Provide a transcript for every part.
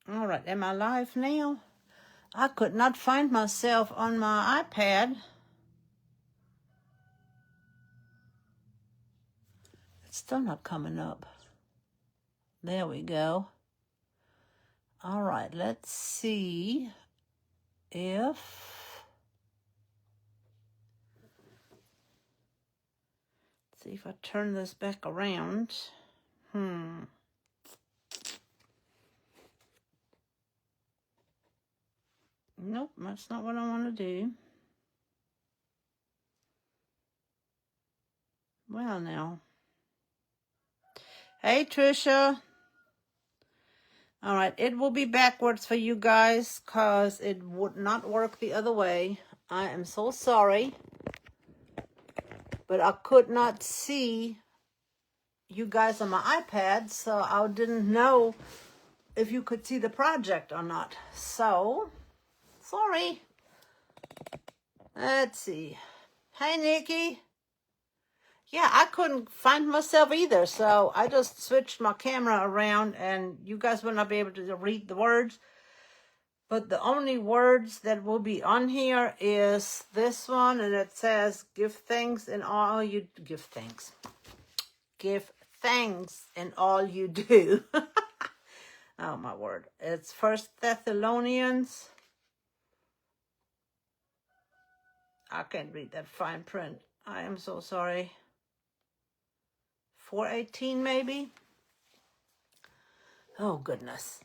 All right, am I live now? I could not find myself on my iPad. It's still not coming up. There we go. All right, let's see if... Let's see if I turn this back around. Nope, that's not what I want to do. Well, now. Hey, Trisha. All right, it will be backwards for you guys because it would not work the other way. I am so sorry. But I could not see you guys on my iPad, so I didn't know if you could see the project or not. So, sorry. Let's see. Hey, Nikki. Yeah, I couldn't find myself either, so I just switched my camera around, and you guys will not be able to read the words. But the only words that will be on here is this one, and it says, give thanks in all you... Give thanks. Give thanks in all you do. Oh, my word. It's 1 Thessalonians. I can't read that fine print. I am so sorry. 4:18 maybe? Oh, goodness.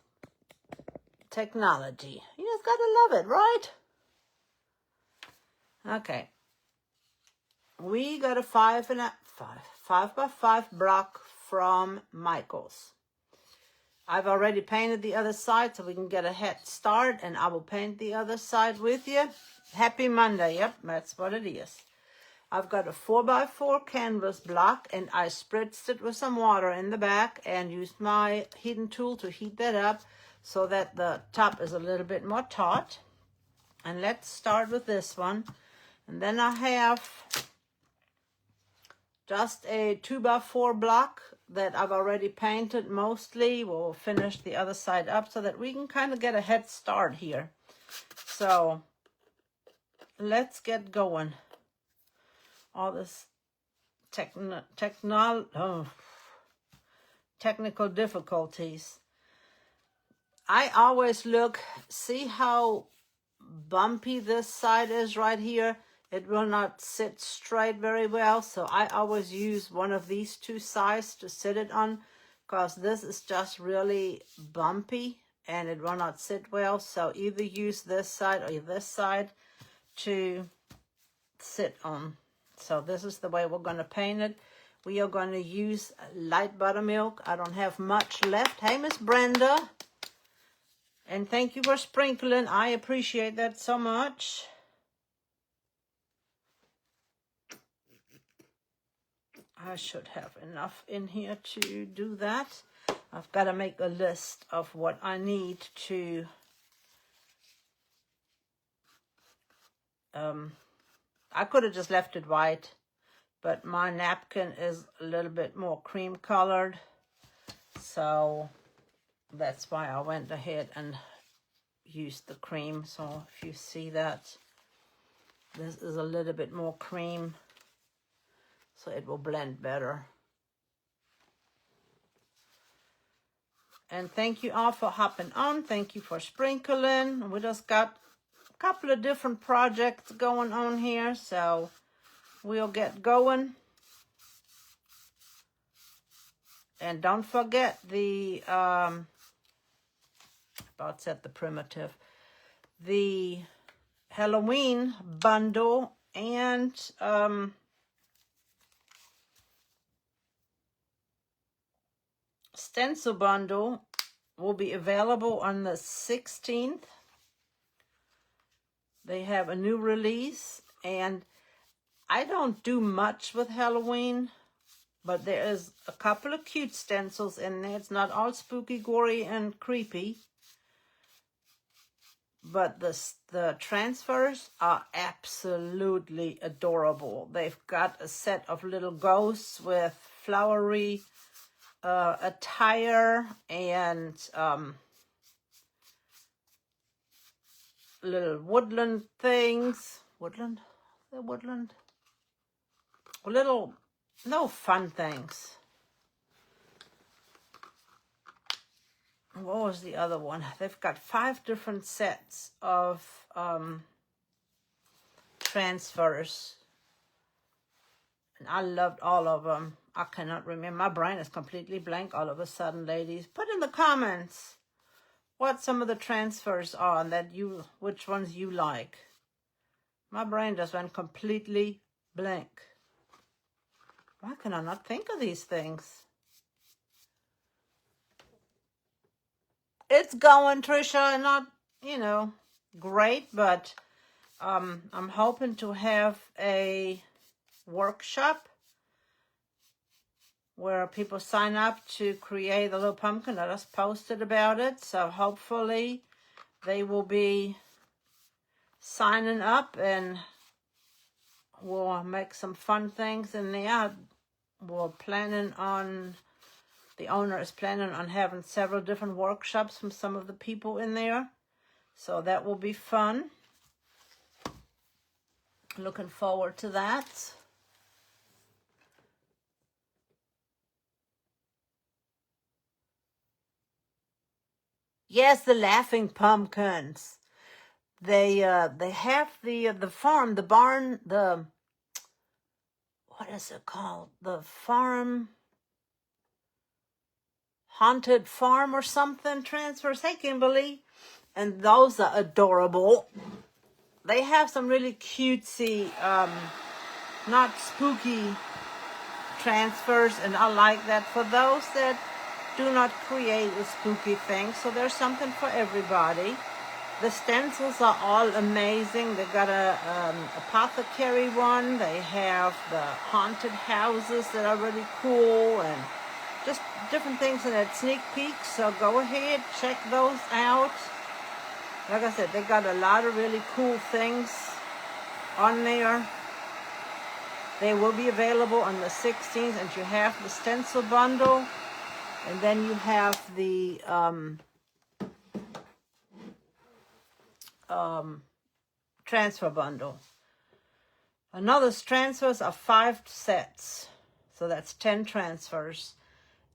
Technology. You just gotta love it, right? Okay. We got a 5 by 5 block from Michael's. I've already painted the other side so we can get a head start, and I will paint the other side with you. Happy Monday. Yep, that's what it is. I've got a 4 by 4 canvas block, and I spritzed it with some water in the back and used my heating tool to heat that up so that the top is a little bit more taut. And let's start with this one. And then I have just a 2 by 4 block that I've already painted mostly. We'll finish the other side up so that we can kind of get a head start here. So let's get going. All this technical difficulties. I always look, see how bumpy this side is right here? It will not sit straight very well, so I always use one of these two sides to sit it on, because this is just really bumpy and it will not sit well. So either use this side or this side to sit on. So this is the way we're going to paint it. We are going to use light buttermilk. I don't have much left. Hey, Miss Brenda. And thank you for sprinkling. I appreciate that so much. I should have enough in here to do that. I've got to make a list of what I need to I could have just left it white, but my napkin is a little bit more cream colored, so that's why I went ahead and used the cream. So if you see that, this is a little bit more cream, so it will blend better. And thank you all for hopping on. Thank you for sprinkling. We just got a couple of different projects going on here, so we'll get going. And don't forget the, about set the primitive, the Halloween bundle and stencil bundle will be available on the 16th. They have a new release, and I don't do much with Halloween, but there is a couple of cute stencils in there. It's not all spooky, gory, and creepy, but the transfers are absolutely adorable. They've got a set of little ghosts with flowery attire and little woodland things. Woodland? The woodland? Little, no fun things. What was the other one? They've got 5 different sets of transfers. And I loved all of them. I cannot remember. My brain is completely blank all of a sudden, ladies. Put in the comments what some of the transfers are and which ones you like. My brain just went completely blank. Why can I not think of these things? It's going, Trisha, not, great, but I'm hoping to have a workshop where people sign up to create a little pumpkin. I just posted about it, so hopefully they will be signing up and we'll make some fun things in there. The owner is planning on having several different workshops from some of the people in there. So that will be fun. Looking forward to that. Yes, the laughing pumpkins. They have the farm, the barn, what is it called? The farm, haunted farm or something transfers. Hey, Kimberly. And those are adorable. They have some really cutesy, not spooky transfers, and I like that for those that do not create a spooky thing. So there's something for everybody. The stencils are all amazing. They've got a apothecary one. They have the haunted houses that are really cool, and just different things in that sneak peek. So go ahead, check those out. Like I said, they got a lot of really cool things on there. They will be available on the 16th, and you have the stencil bundle, and then you have the transfer bundle. Another transfers are 5 sets, so that's 10 transfers.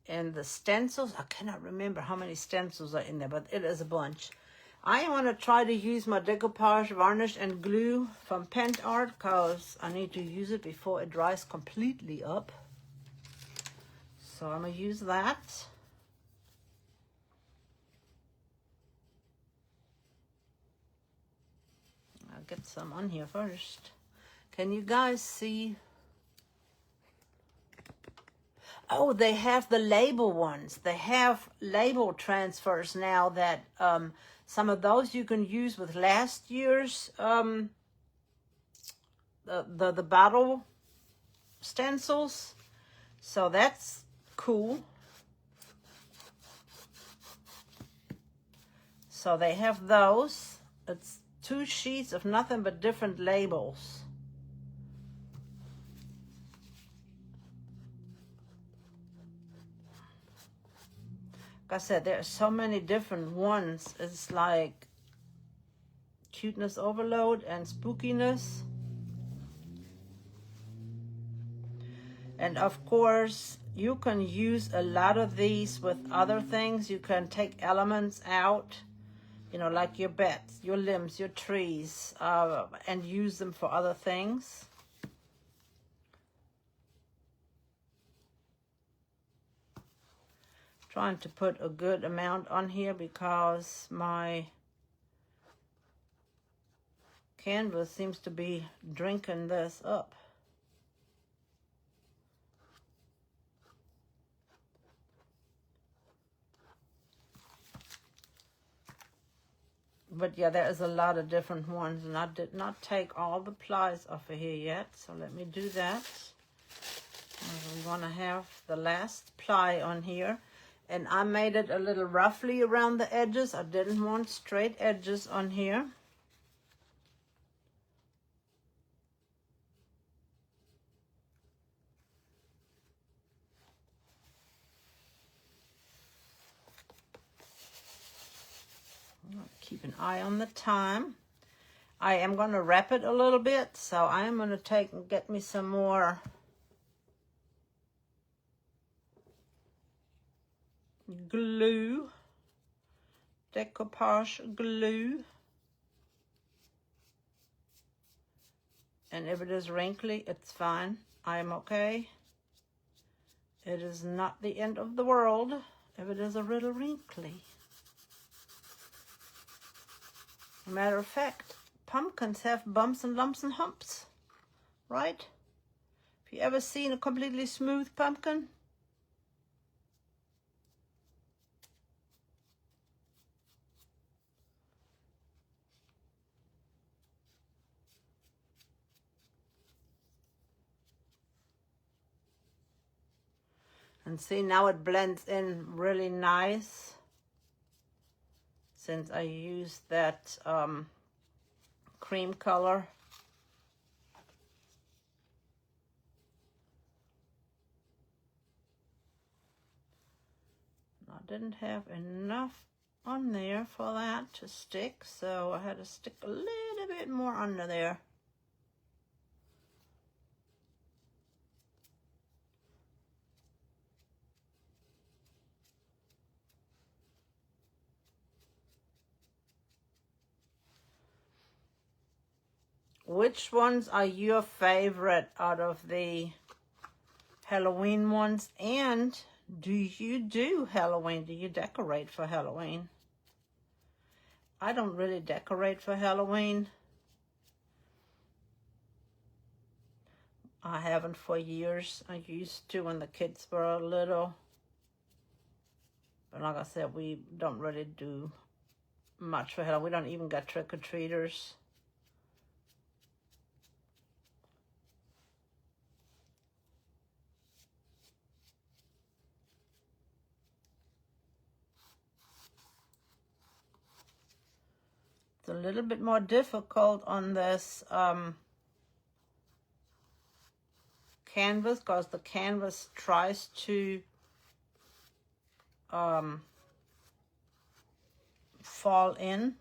And the stencils, I cannot remember how many stencils are in there, but it is a bunch. I want to try to use my decoupage varnish and glue from Pent Art because I need to use it before it dries completely up. So I'm going to use that. I'll get some on here first. Can you guys see? Oh, they have the label ones. They have label transfers now that some of those you can use with last year's the battle stencils. So that's cool. So they have those. It's 2 sheets of nothing but different labels. Like I said, there are so many different ones. It's like cuteness overload and spookiness. And of course, you can use a lot of these with other things. You can take elements out, like your beds, your limbs, your trees, and use them for other things. Trying to put a good amount on here because my canvas seems to be drinking this up. But yeah, there is a lot of different ones, and I did not take all the plies off of here yet, so let me do that. We want to have the last ply on here, and I made it a little roughly around the edges. I didn't want straight edges on here. Keep an eye on the time. I am going to wrap it a little bit, so I am going to take and get me some more glue, decoupage glue. And if it is wrinkly, it's fine. I am okay. It is not the end of the world if it is a little wrinkly. Matter of fact, pumpkins have bumps and lumps and humps, right? Have you ever seen a completely smooth pumpkin? And see, now it blends in really nice since I used that cream color. I didn't have enough on there for that to stick, so I had to stick a little bit more under there. Which ones are your favorite out of the Halloween ones? And do you do Halloween? Do you decorate for Halloween? I don't really decorate for Halloween. I haven't for years. I used to when the kids were little. But like I said, we don't really do much for Halloween. We don't even get trick-or-treaters. It's a little bit more difficult on this canvas because the canvas tries to fall in.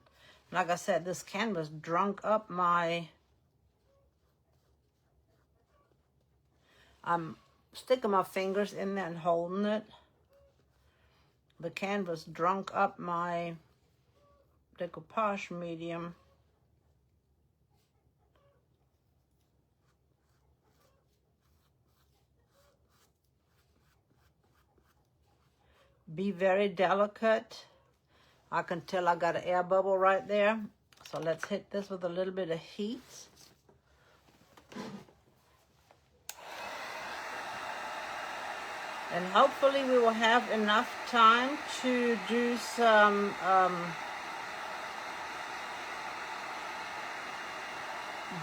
Like I said, this canvas drunk up my... I'm sticking my fingers in there and holding it. The canvas drunk up my decoupage medium. Be very delicate. I can tell I got an air bubble right there. So let's hit this with a little bit of heat. And hopefully we will have enough time to do some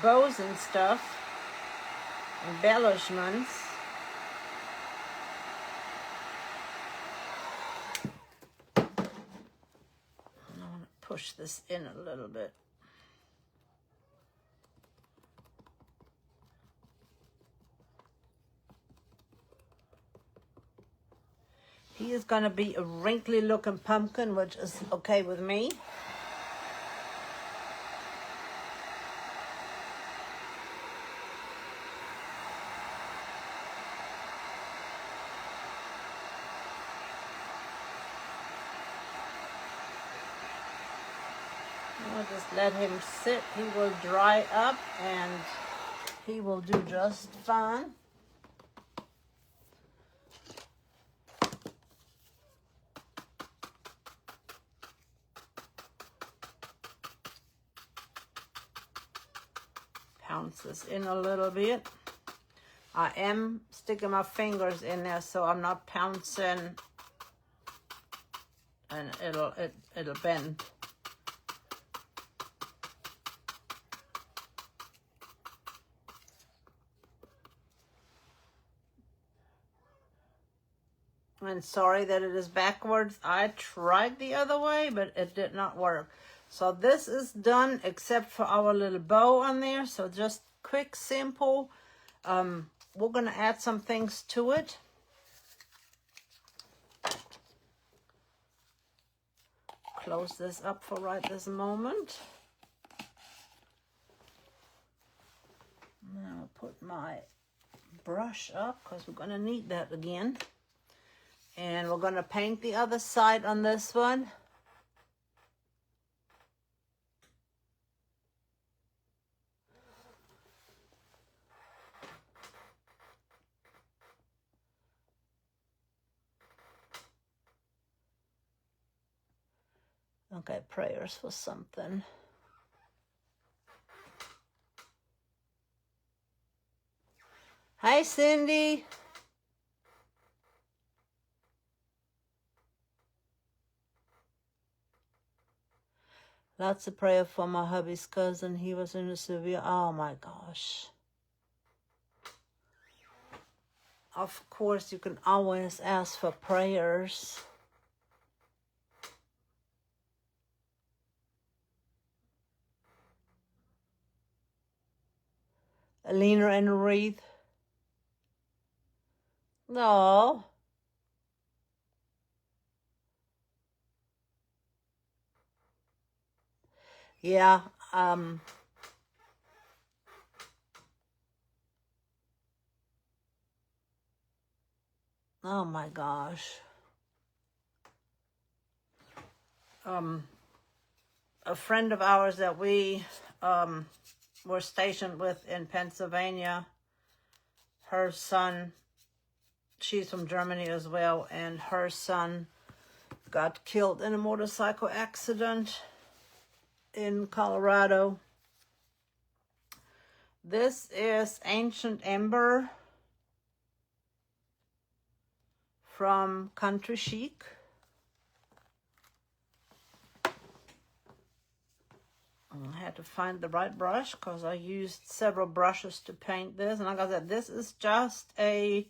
bows and stuff, embellishments. I want to push this in a little bit. He is going to be a wrinkly looking pumpkin, which is okay with me. I'll just let him sit. He will dry up and he will do just fine. Pounce this in a little bit. I am sticking my fingers in there so I'm not pouncing and it'll bend. And sorry that it is backwards. I tried the other way, but it did not work. So this is done except for our little bow on there. So just quick, simple. We're going to add some things to it. Close this up for right this moment. my brush up because we're going to need that again. And we're going to paint the other side on this one. Okay, prayers for something. Hi, Cindy. Lots of prayer for my hubby's cousin. He was in a severe... Oh, my gosh. Of course, you can always ask for prayers. Alina and a wreath. No. Yeah, oh my gosh. A friend of ours that we were stationed with in Pennsylvania, her son, she's from Germany as well, and her son got killed in a motorcycle accident in Colorado. This is Ancient Ember from Country Chic. I had to find the right brush because I used several brushes to paint this. And like I said, this is just a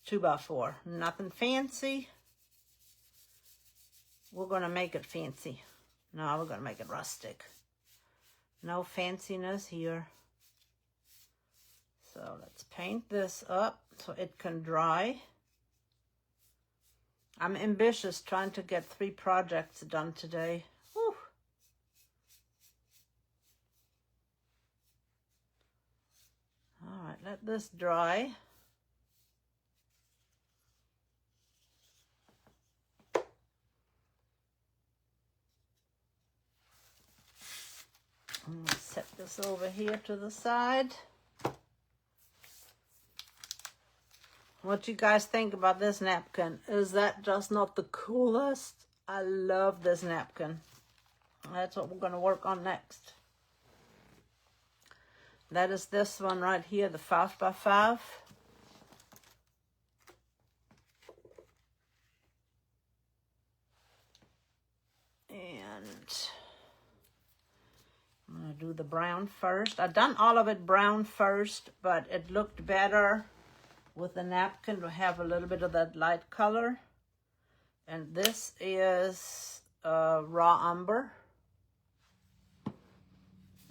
2x4. Nothing fancy. We're going to make it fancy. No, we're going to make it rustic. No fanciness here. So let's paint this up so it can dry. I'm ambitious trying to get 3 projects done today. Whew. All right, let this dry. I'm going to set this over here to the side. What you guys think about this napkin? Is that just not the coolest? I love this napkin. That's what we're going to work on next. That is this one right here, the 5x5. And I'm going to do the brown first. I've done all of it brown first, but it looked better with the napkin to have a little bit of that light color. And this is raw umber.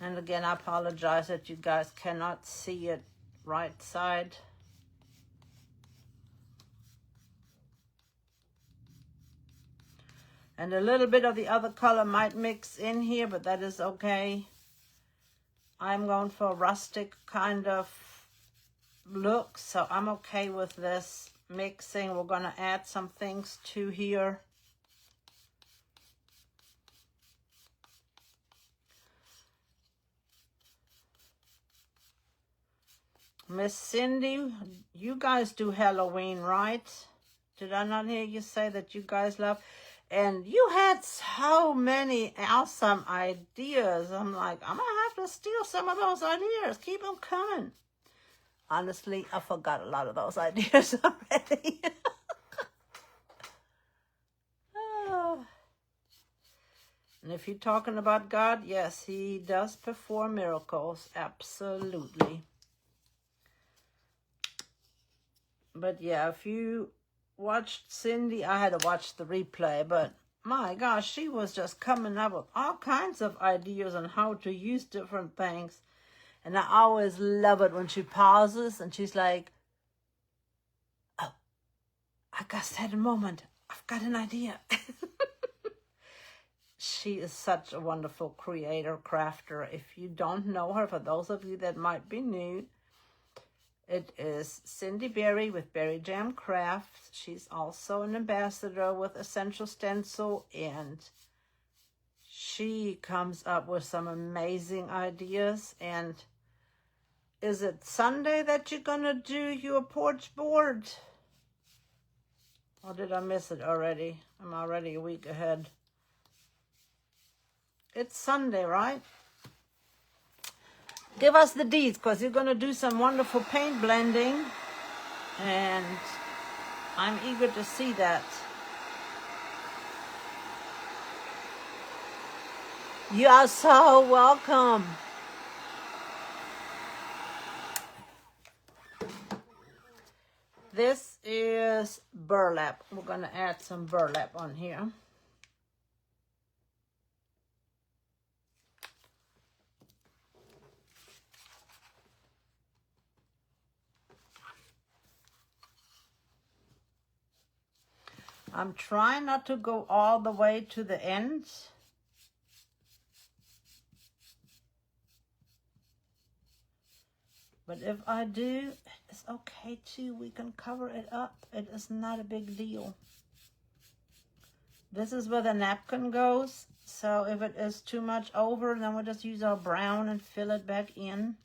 And again, I apologize that you guys cannot see it right side. And a little bit of the other color might mix in here, but that is okay. I'm going for a rustic kind of look, so I'm okay with this mixing. We're going to add some things to here. Miss Cindy, you guys do Halloween, right? Did I not hear you say that you guys love? And you had so many awesome ideas. I'm like, I'm going to have to steal some of those ideas. Keep them coming. Honestly, I forgot a lot of those ideas already. Oh. And if you're talking about God, yes, he does perform miracles. Absolutely. But yeah, if you watched Cindy, I had to watch the replay, but my gosh, she was just coming up with all kinds of ideas on how to use different things. And I always love it when she pauses and she's like, oh, I got that moment. I've got an idea. She is such a wonderful creator, crafter. If you don't know her, for those of you that might be new, It is Cindy Berry with Berry Jam Crafts. She's also an ambassador with Essential Stencil, and she comes up with some amazing ideas. And is it Sunday that you're gonna do your porch board? Or did I miss it already? I'm already a week ahead. It's Sunday, right? Give us the deeds, because you're going to do some wonderful paint blending. And I'm eager to see that. You are so welcome. This is burlap. We're going to add some burlap on here. I'm trying not to go all the way to the end. But if I do, it's okay too. We can cover it up. It is not a big deal. This is where the napkin goes. So if it is too much over, then we'll just use our brown and fill it back in.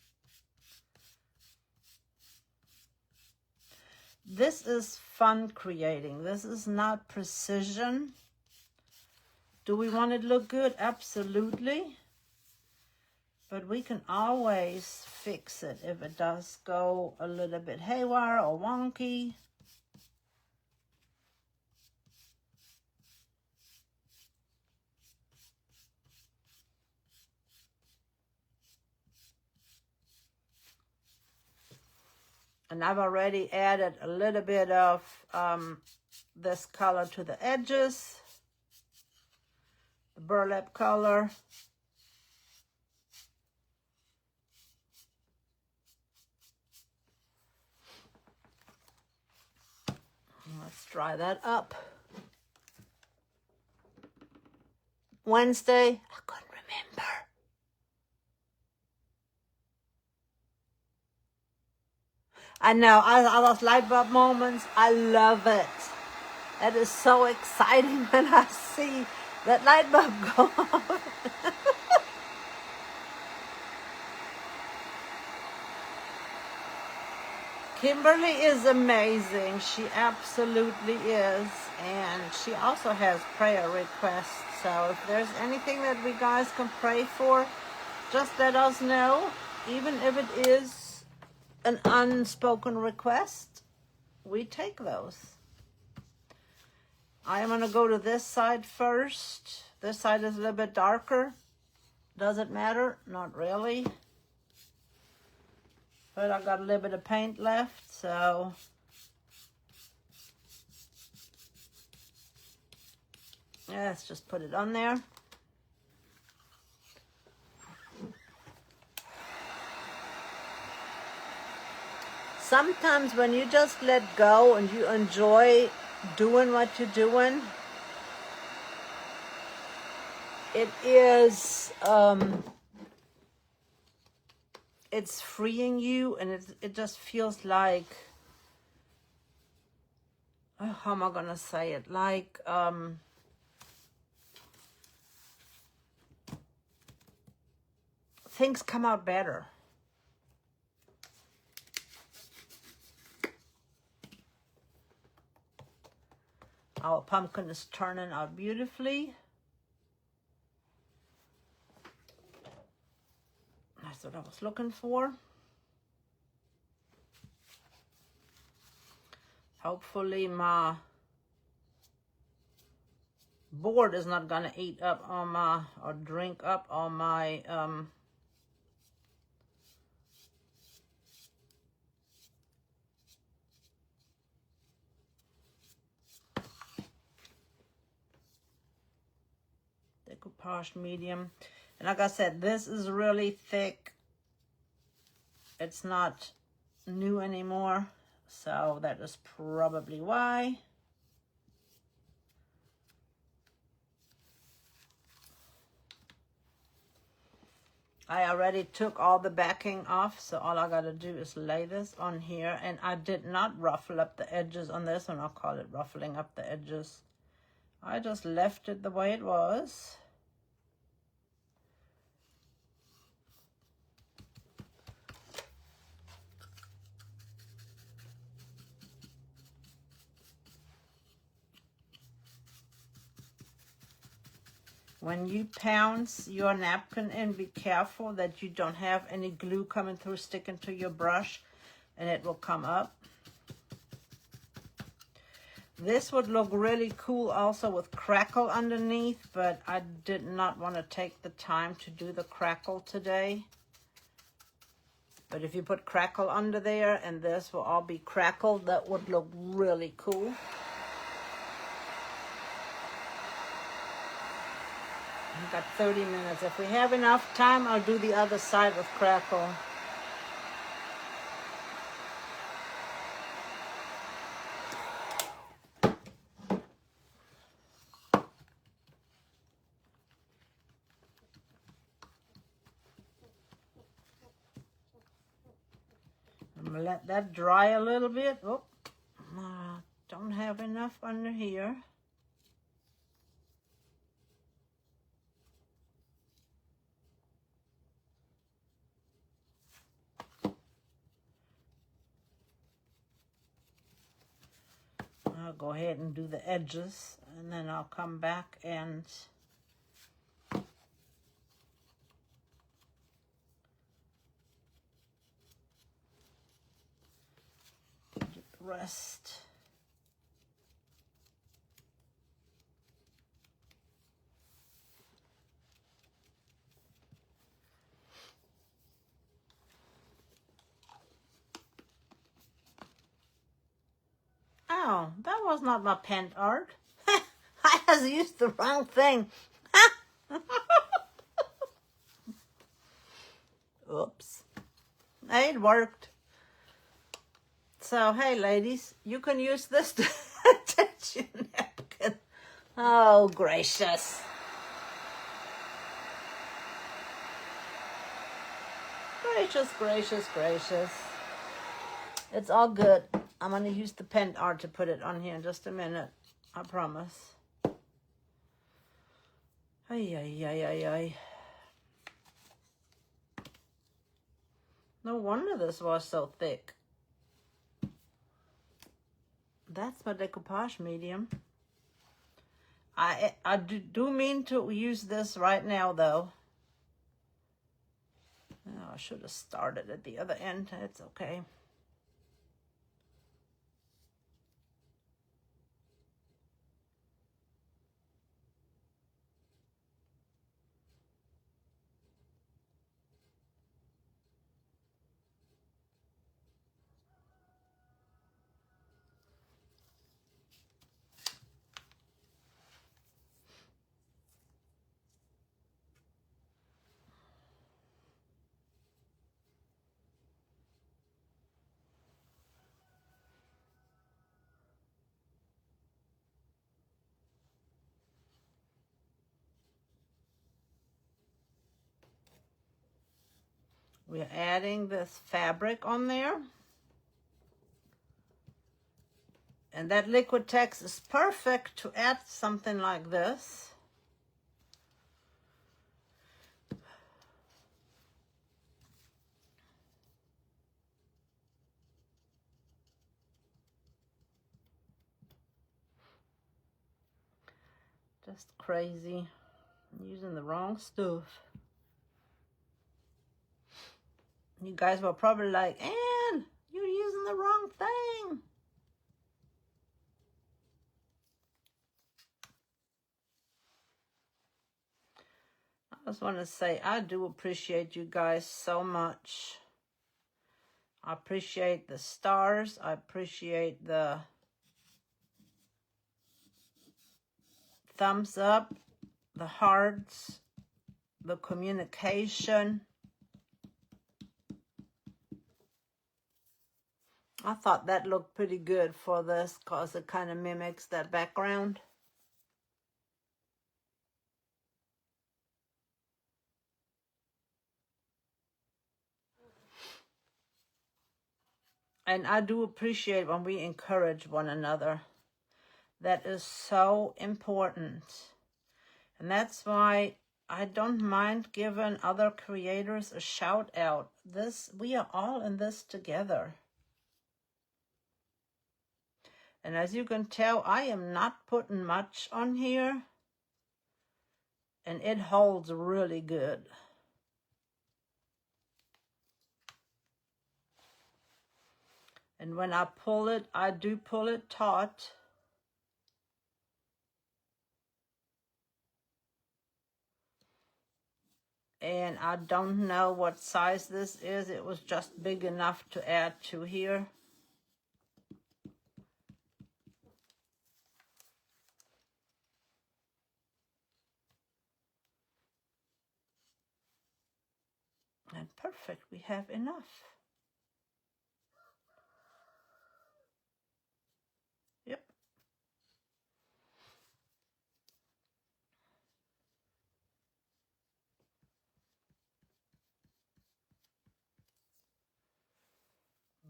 This is fun creating. This is not precision. Do we want it to look good? Absolutely. But we can always fix it if it does go a little bit haywire or wonky. And I've already added a little bit of this color to the edges, the burlap color. Let's dry that up. Wednesday, I couldn't remember. I know, I those light bulb moments, I love it. That is so exciting when I see that light bulb go off. Kimberly is amazing. She absolutely is. And she also has prayer requests. So if there's anything that we guys can pray for, just let us know. Even if it is an unspoken request, we take those. I am going to go to this side first. This side is a little bit darker. Does it matter? Not really. But I got a little bit of paint left, so yeah, let's just put it on there. Sometimes when you just let go and you enjoy doing what you're doing, it is it's freeing you, and it just feels like, how am I gonna say it, like things come out better. Our pumpkin is turning out beautifully. That's what I was looking for. Hopefully my board is not gonna eat up on my, or drink up on my decoupage medium. And like I said, this is really thick. It's not new anymore, so that is probably why. I already took all the backing off, so all I gotta do is lay this on here. And I did not ruffle up the edges on this one. I'll call it ruffling up the edges. I just left it the way it was. When you pounce your napkin in, be careful that you don't have any glue coming through, sticking to your brush, and it will come up. This would look really cool also with crackle underneath, but I did not want to take the time to do the crackle today. But if you put crackle under there and this will all be crackled, that would look really cool. We've got 30 minutes. If we have enough time, I'll do the other side with crackle. I'm gonna let that dry a little bit. Oh, don't have enough under here. I'll go ahead and do the edges, and then I'll come back and do the rest. Oh, that was not my pen art. I has used the wrong thing. Oops. It worked. So, hey, ladies, you can use this tissue napkin. Oh, gracious. Gracious, gracious, gracious. It's all good. I'm going to use the pen art to put it on here in just a minute. I promise. Ay, ay, ay, ay, ay. No wonder this was so thick. That's my decoupage medium. I do mean to use this right now, though. Oh, I should have started at the other end. It's okay. We're adding this fabric on there. And that Liquitex is perfect to add something like this. Just crazy. I'm using the wrong stuff. You guys were probably like, Ann, you're using the wrong thing. I just want to say I do appreciate you guys so much. I appreciate the stars. I appreciate the thumbs up, the hearts, the communication. I thought that looked pretty good for this because it kind of mimics that background. And I do appreciate when we encourage one another. That is so important. And that's why I don't mind giving other creators a shout out. We are all in this together. And as you can tell, I am not putting much on here. And it holds really good. And when I pull it, I do pull it taut. And I don't know what size this is. It was just big enough to add to here. And perfect, we have enough. Yep.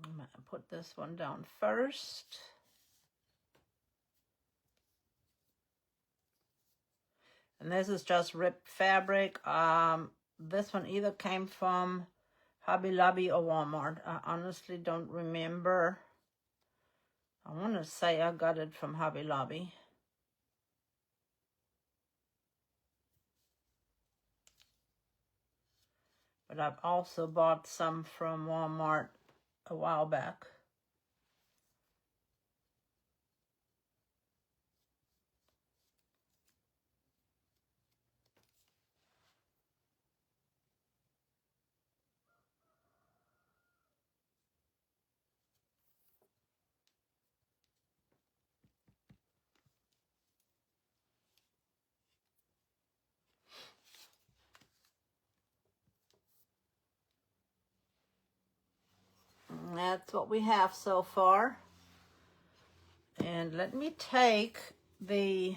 I'm going to put this one down first. And this is just ripped fabric. This one either came from Hobby Lobby or Walmart. I honestly don't remember. I want to say I got it from Hobby Lobby. But I've also bought some from Walmart a while back. And that's what we have so far. And let me take the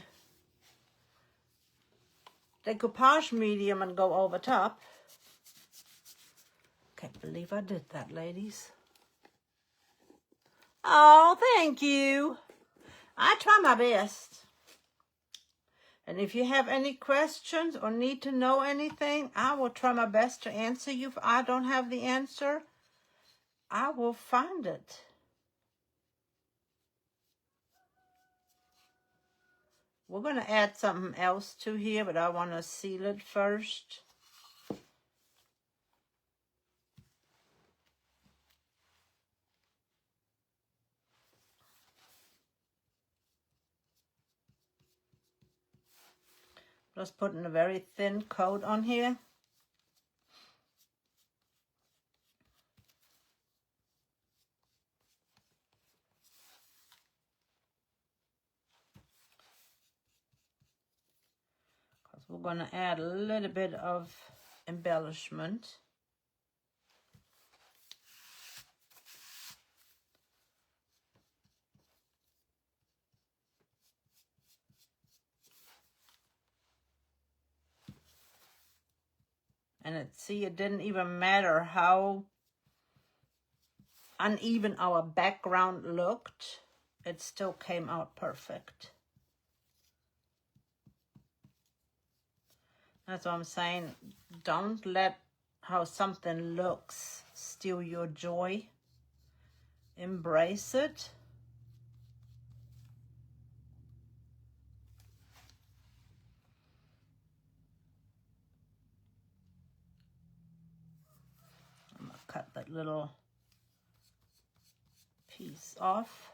decoupage medium and go over top. Can't believe I did that, ladies. Oh, thank you. I try my best. And if you have any questions or need to know anything, I will try my best to answer you. If I don't have the answer, I will find it. We're going to add something else to here, but I want to seal it first. Just putting a very thin coat on here. Because we're going to add a little bit of embellishment. And it didn't even matter how uneven our background looked. It still came out perfect. That's what I'm saying. Don't let how something looks steal your joy. Embrace it. I'm going to cut that little piece off.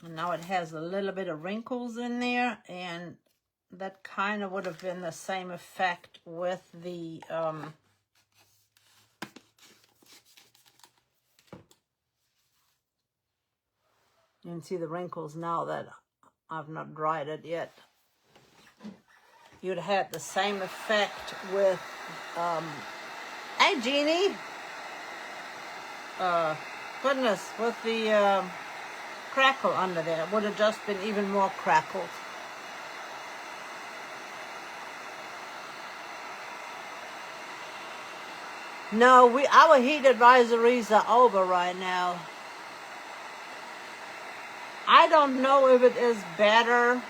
And now it has a little bit of wrinkles in there, and that kind of would have been the same effect with the you can see the wrinkles now that I've not dried it yet. You'd have the same effect with hey Jeannie, goodness, with the crackle under there. It would have just been even more crackled. No, our heat advisories are over right now. I don't know if it is better.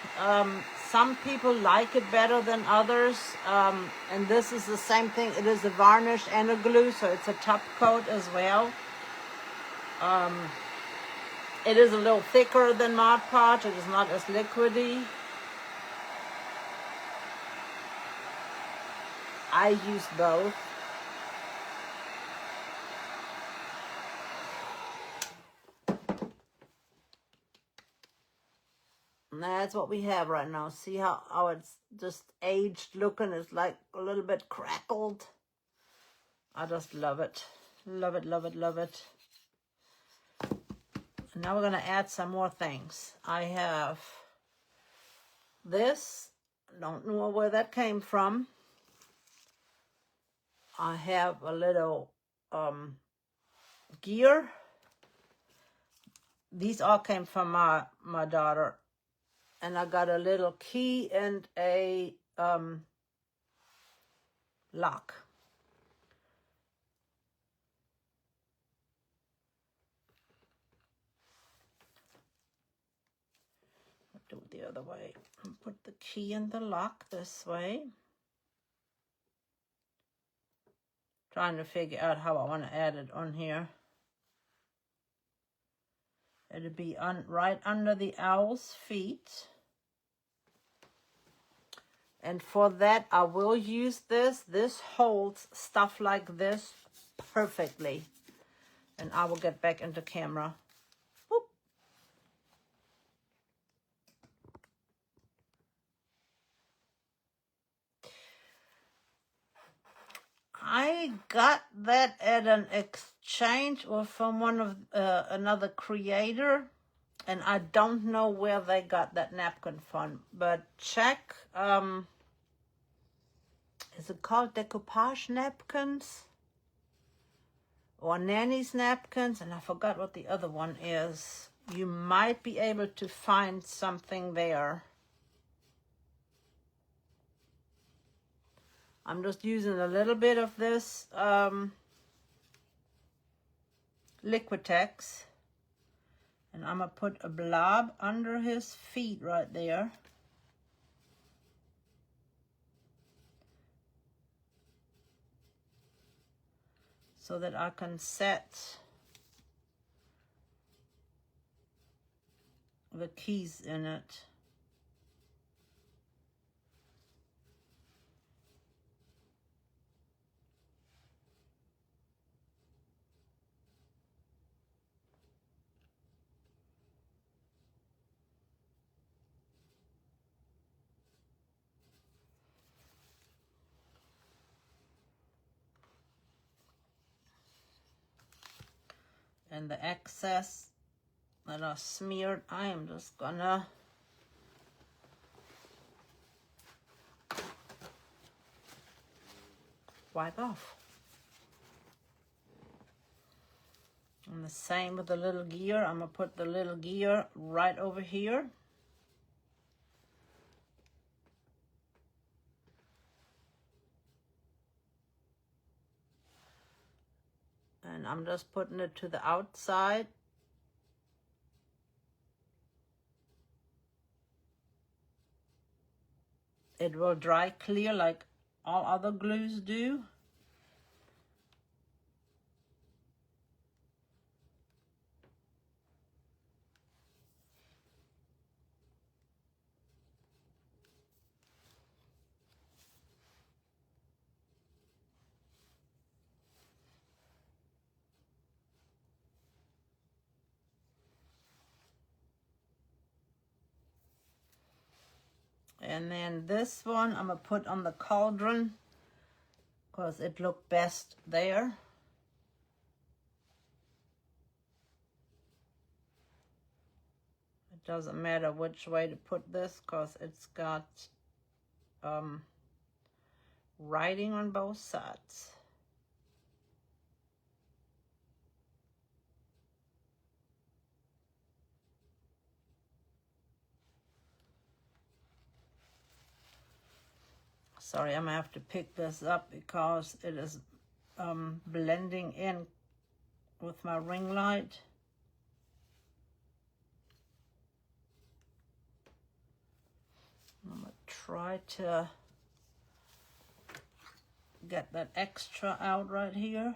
Some people like it better than others. And this is the same thing. It is a varnish and a glue, so it's a top coat as well. It is a little thicker than Mod Podge. It is not as liquidy. I use both. And that's what we have right now. See how it's just aged looking? It's like a little bit crackled. I just love it. Love it, love it, love it. And now we're going to add some more things. I have this. Don't know where that came from. I have a little gear. These all came from my daughter. And I got a little key and a lock. Do it the other way. Put the key and the lock this way. Trying to figure out how I want to add it on here. It'll be right under the owl's feet. And for that, I will use this. This holds stuff like this perfectly. And I will get back into camera. Whoop. I got that at an exchange or from one of another creator. And I don't know where they got that napkin from. But check... is it called decoupage napkins? Or nanny's napkins? And I forgot what the other one is. You might be able to find something there. I'm just using a little bit of this Liquitex. And I'm going to put a blob under his feet right there. So that I can set the keys in it. And the excess that I smeared, I am just gonna wipe off. And the same with the little gear. I'm gonna put the little gear right over here. And I'm just putting it to the outside. It will dry clear like all other glues do. And then this one I'm going to put on the cauldron because it looked best there. It doesn't matter which way to put this because it's got writing on both sides. Sorry, I'm going to have to pick this up because it is blending in with my ring light. I'm going to try to get that extra out right here.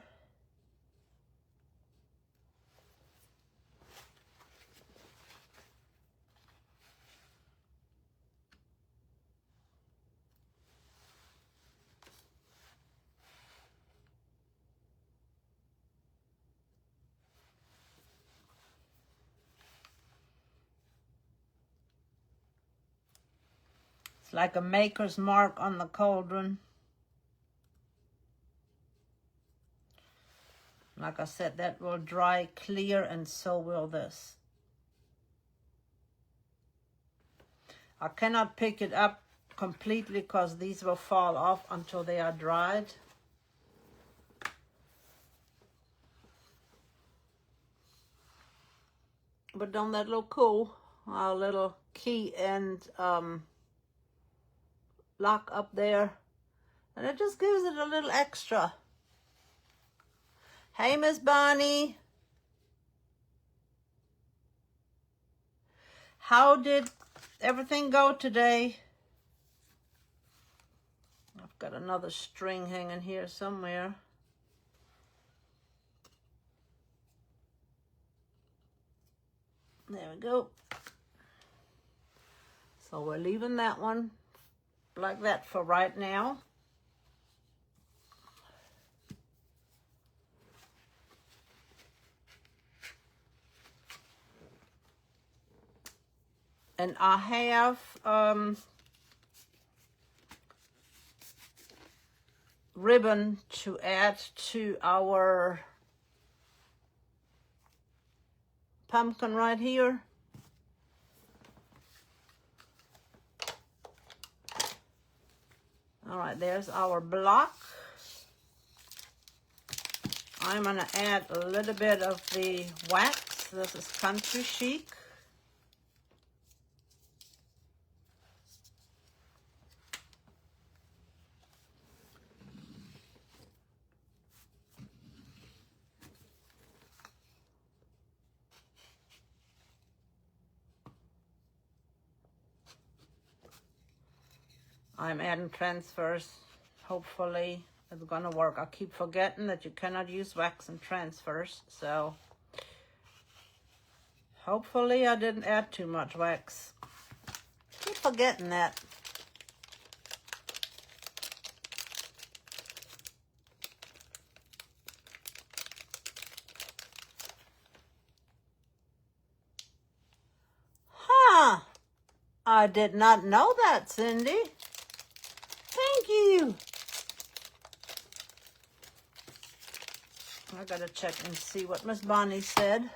It's like a maker's mark on the cauldron. Like I said, that will dry clear, and so will this. I cannot pick it up completely because these will fall off until they are dried. But don't that look cool? Our little key and lock up there. And it just gives it a little extra. Hey, Miss Bonnie. How did everything go today? I've got another string hanging here somewhere. There we go. So we're leaving that one like that for right now. And I have ribbon to add to our pumpkin right here. All right, there's our block. I'm gonna add a little bit of the wax. This is Country Chic. I'm adding transfers. Hopefully it's gonna work. I keep forgetting that you cannot use wax and transfers, so hopefully I didn't add too much wax. Keep forgetting that. Huh. I did not know that, Cindy. Thank you. I gotta check and see what Miss Bonnie said.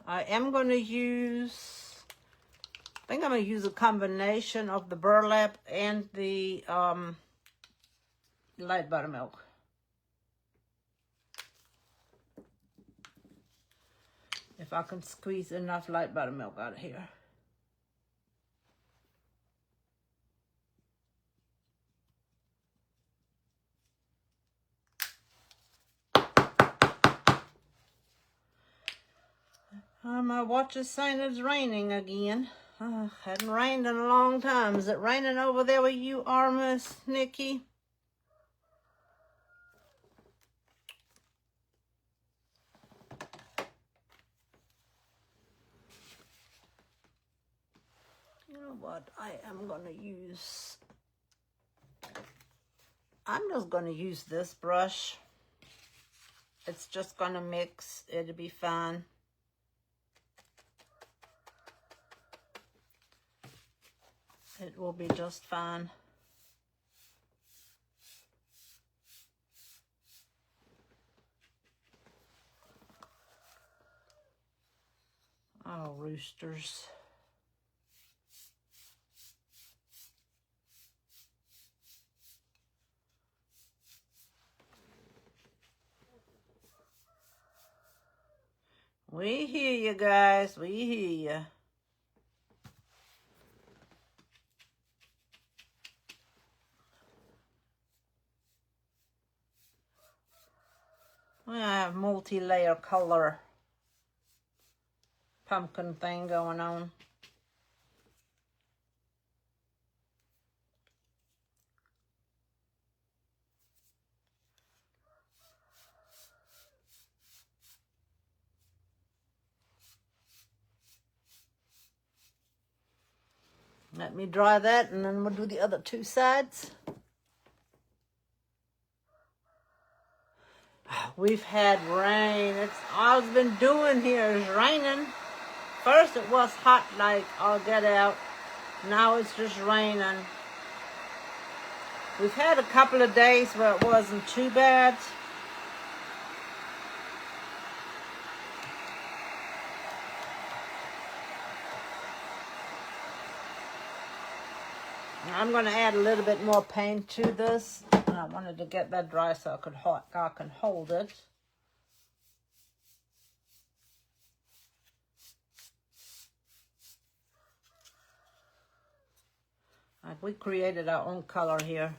I am going to use, I think I'm going to use a combination of the burlap and the light buttermilk. If I can squeeze enough light buttermilk out of here. My watch is saying it's raining again. Hadn't rained in a long time. Is it raining over there where you are, Miss Nikki? You know what? I'm just going to use this brush. It's just going to mix. It'll be fine. It will be just fine. Oh, roosters. We hear you guys. We hear you. We have multi-layer color pumpkin thing going on. Let me dry that and then we'll do the other two sides. We've had rain. It's all it's been doing here is raining. First it was hot like I'll get out. Now it's just raining. We've had a couple of days where it wasn't too bad. I'm going to add a little bit more paint to this. I wanted to get that dry so I can hold it. Like we created our own color here.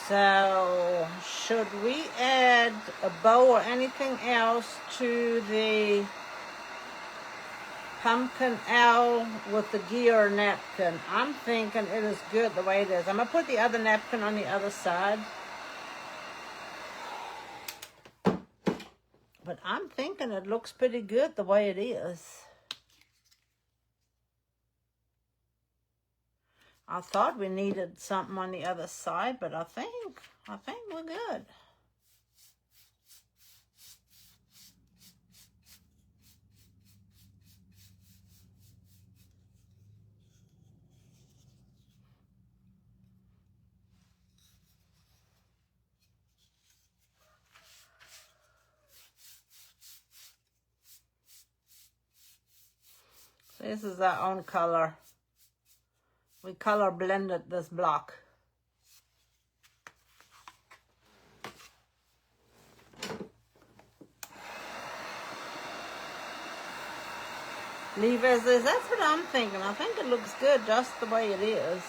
So, should we add a bow or anything else to the pumpkin owl with the gear napkin? I'm thinking it is good the way it is. I'm going to put the other napkin on the other side. But I'm thinking it looks pretty good the way it is. I thought we needed something on the other side, but I think we're good. This is our own color. We color blended this block. Leave as is. That's what I'm thinking. I think it looks good just the way it is.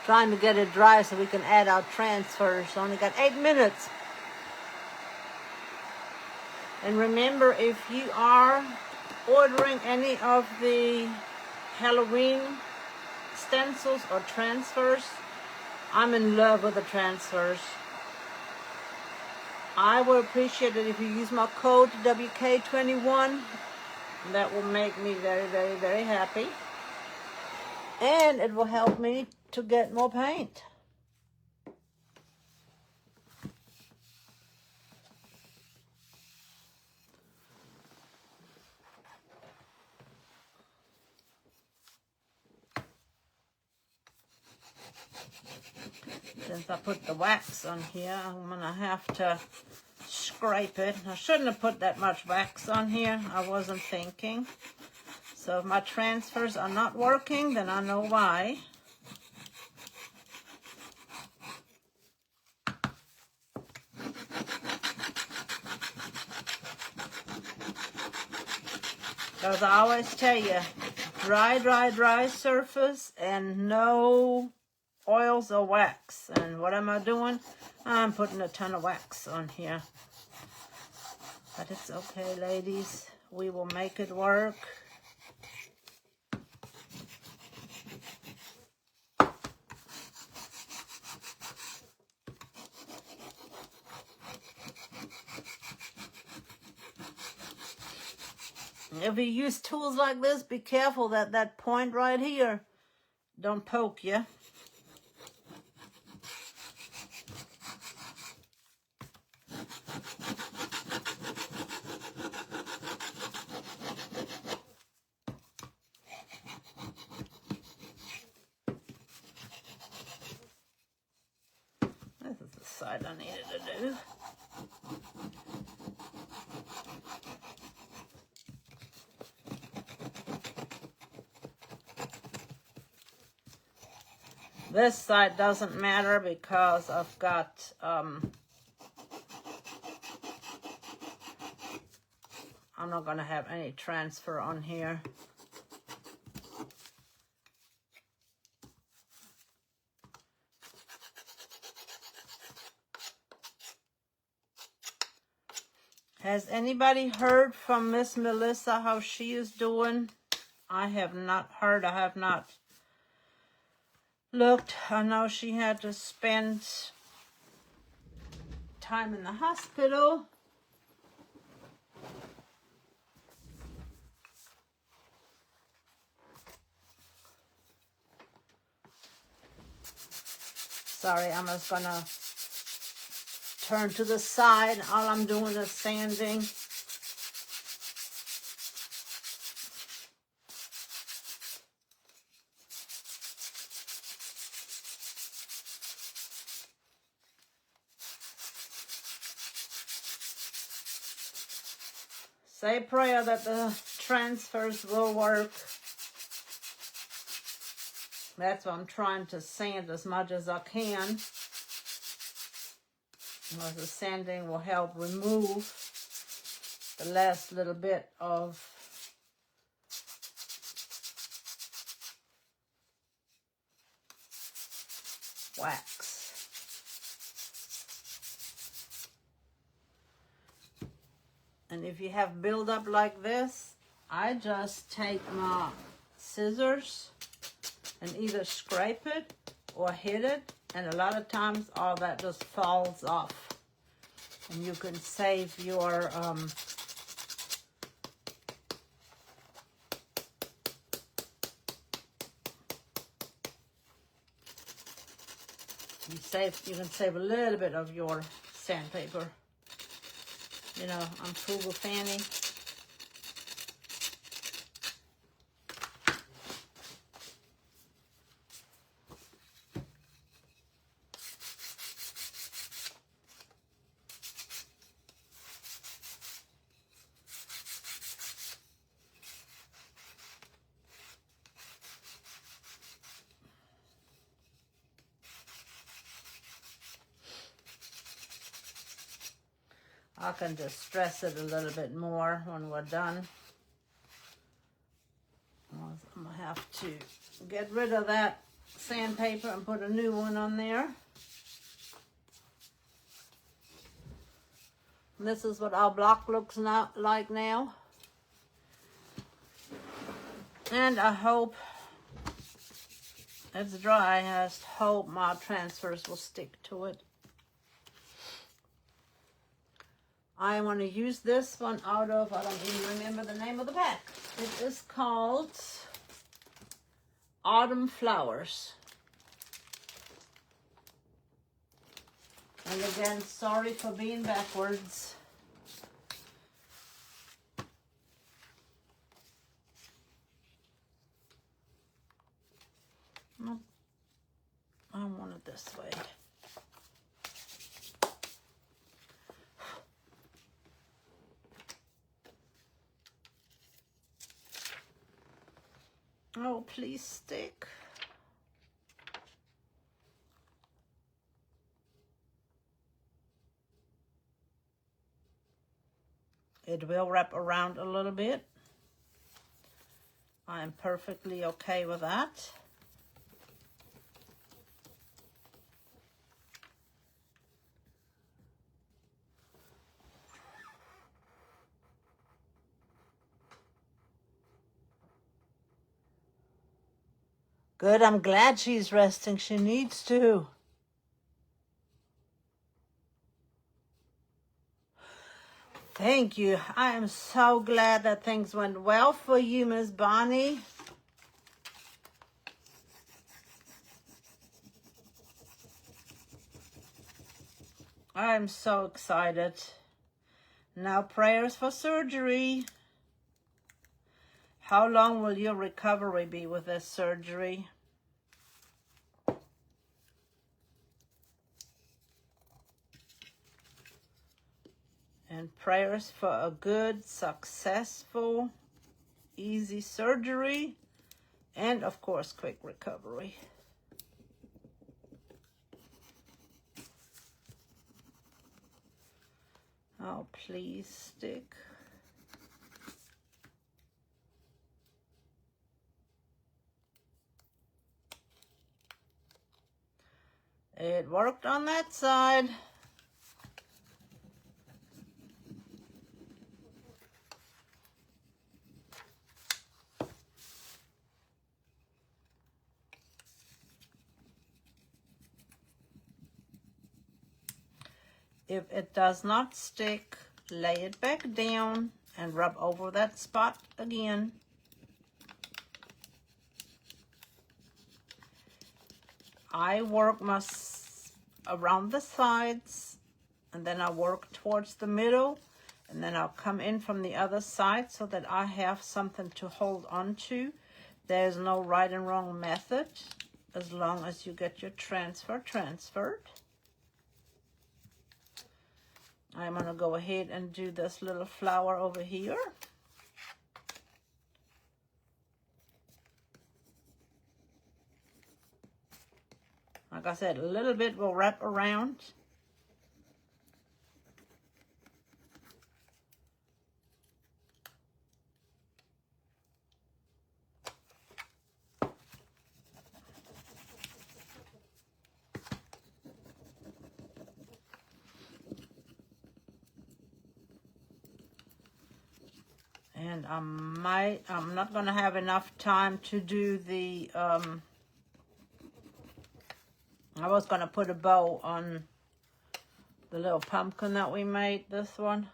Trying to get it dry so we can add our transfers. Only got 8 minutes. And remember, if you are ordering any of the Halloween stencils or transfers, I'm in love with the transfers. I will appreciate it if you use my code WK21. That will make me very, very, very happy. And it will help me to get more paint. Since I put the wax on here, I'm going to have to scrape it. I shouldn't have put that much wax on here. I wasn't thinking. So if my transfers are not working, then I know why. Because I always tell you, dry, dry, dry surface and no oils or wax. And what am I doing? I'm putting a ton of wax on here. But it's okay, ladies. We will make it work. If you use tools like this, be careful that that point right here don't poke you. side I needed to do. This side doesn't matter because I've got I'm not going to have any transfer on here. Has anybody heard from Miss Melissa how she is doing? I have not heard. I have not looked. I know she had to spend time in the hospital. Sorry, I'm just gonna turn to the side. All I'm doing is sanding. Say a prayer that the transfers will work. That's why I'm trying to sand as much as I can. Because the sanding will help remove the last little bit of wax. And if you have buildup like this, I just take my scissors and either scrape it or hit it, and a lot of times all that just falls off, and you can save your you can save a little bit of your sandpaper. You know, I'm frugal Fanny. I can just stress it a little bit more when we're done. I'm going to have to get rid of that sandpaper and put a new one on there. And this is what our block looks like now. And I hope it's dry. I just hope my transfers will stick to it. I want to use this one out of, I don't even remember the name of the pack. It is called Autumn Flowers. And again, sorry for being backwards. Nope. I want it this way. Oh, please stick. It will wrap around a little bit. I am perfectly okay with that. Good, I'm glad she's resting. She needs to. Thank you. I am so glad that things went well for you, Miss Bonnie. I'm so excited. Now prayers for surgery. How long will your recovery be with this surgery? prayers for a good, successful, easy surgery, and of course, quick recovery. Oh, please stick. It worked on that side. If it does not stick, lay it back down and rub over that spot again. I work around the sides, and then I work towards the middle, and then I'll come in from the other side so that I have something to hold on to. There's no right and wrong method as long as you get your transferred. I'm going to go ahead and do this little flower over here. Like I said, a little bit will wrap around. And I'm not going to have enough time to do the, I was going to put a bow on the little pumpkin that we made, this one.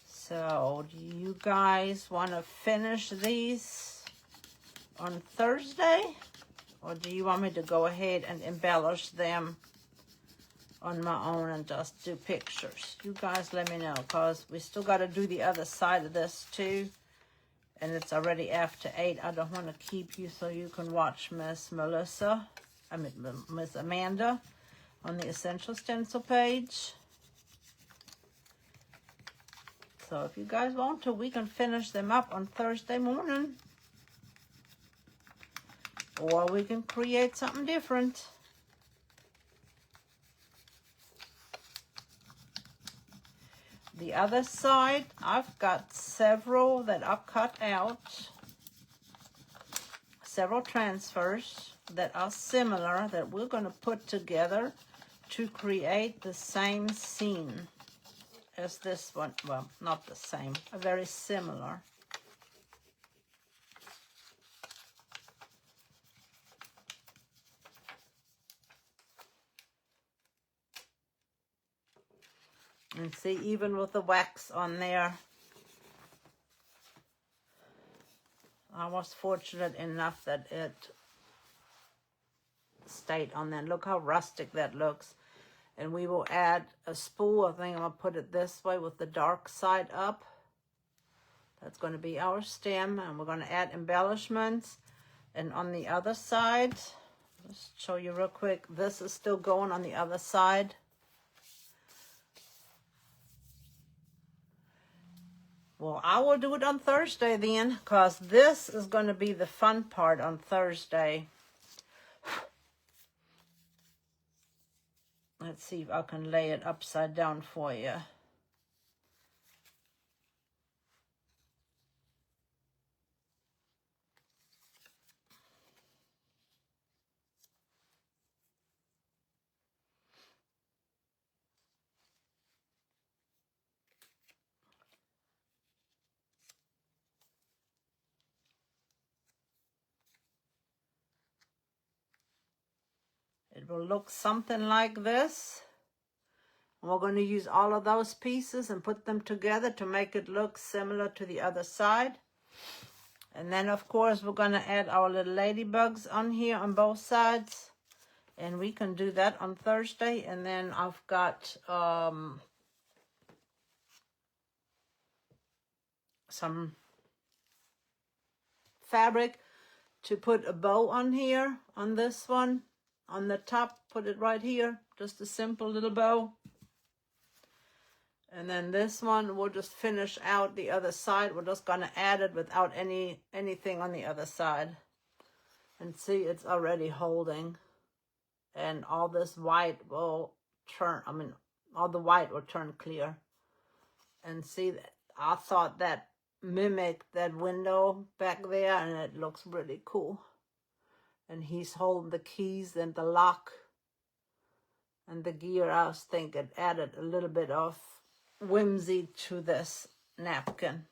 So, do you guys want to finish these on Thursday? Or do you want me to go ahead and embellish them on my own and just do pictures? You guys let me know, because we still got to do the other side of this too. And it's already after 8. I don't want to keep you so you can watch Miss Amanda on the Essential Stencil page. So if you guys want to, we can finish them up on Thursday morning. Or we can create something different. The other side, I've got several that are cut out. Several transfers that are similar that we're going to put together to create the same scene as this one. Well, not the same, very similar. And see, even with the wax on there, I was fortunate enough that it stayed on there. Look how rustic that looks. And we will add a spool. I think I'm going to put it this way with the dark side up. That's going to be our stem. And we're going to add embellishments. And on the other side, just show you real quick. This is still going on the other side. Well, I will do it on Thursday then, because this is going to be the fun part on Thursday. Let's see if I can lay it upside down for you. It will look something like this. We're going to use all of those pieces and put them together to make it look similar to the other side. And then, of course, we're going to add our little ladybugs on here on both sides. And we can do that on Thursday. And then I've got some fabric to put a bow on here, on this one, on the top, put it right here, just a simple little bow. And then this one, we'll just finish out the other side. We're just gonna add it without anything on the other side. And see, it's already holding. And all this white will turn, all the white will turn clear. And see, that I thought that mimicked that window back there, and it looks really cool. And he's holding the keys and the lock and the gear. I was thinking added a little bit of whimsy to this napkin.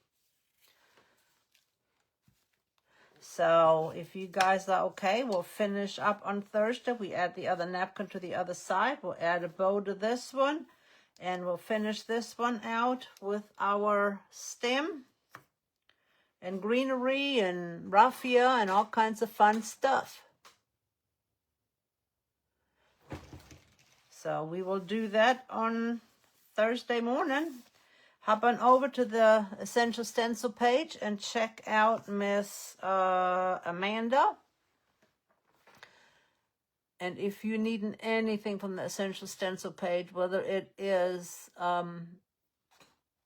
So if you guys are okay, we'll finish up on Thursday. We add the other napkin to the other side. We'll add a bow to this one. And we'll finish this one out with our stem and greenery and raffia and all kinds of fun stuff. So we will do that on Thursday morning. Hop on over to the Essential Stencil page and check out Miss Amanda. And if you need anything from the Essential Stencil page, whether it is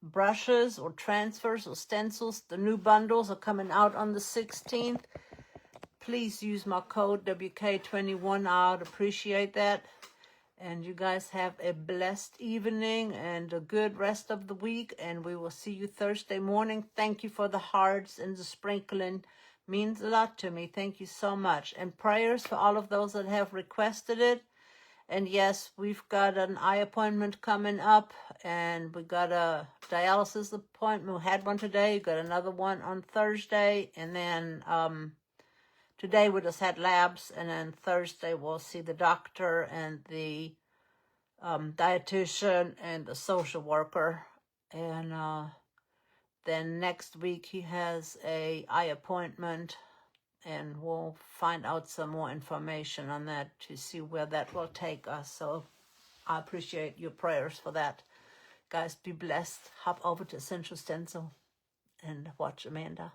brushes or transfers or stencils, the new bundles are coming out on the 16th. Please use my code WK21. I would appreciate that. And you guys have a blessed evening and a good rest of the week. And we will see you Thursday morning. Thank you for the hearts and the sprinkling. Means a lot to me. Thank you so much. And prayers for all of those that have requested it. And yes, we've got an eye appointment coming up. And we got a dialysis appointment. We had one today. We got another one on Thursday. And then today we just had labs, and then Thursday we'll see the doctor and the dietitian and the social worker. And then next week he has a eye appointment, and we'll find out some more information on that to see where that will take us. So I appreciate your prayers for that. Guys, be blessed. Hop over to Essential Stencil and watch Amanda.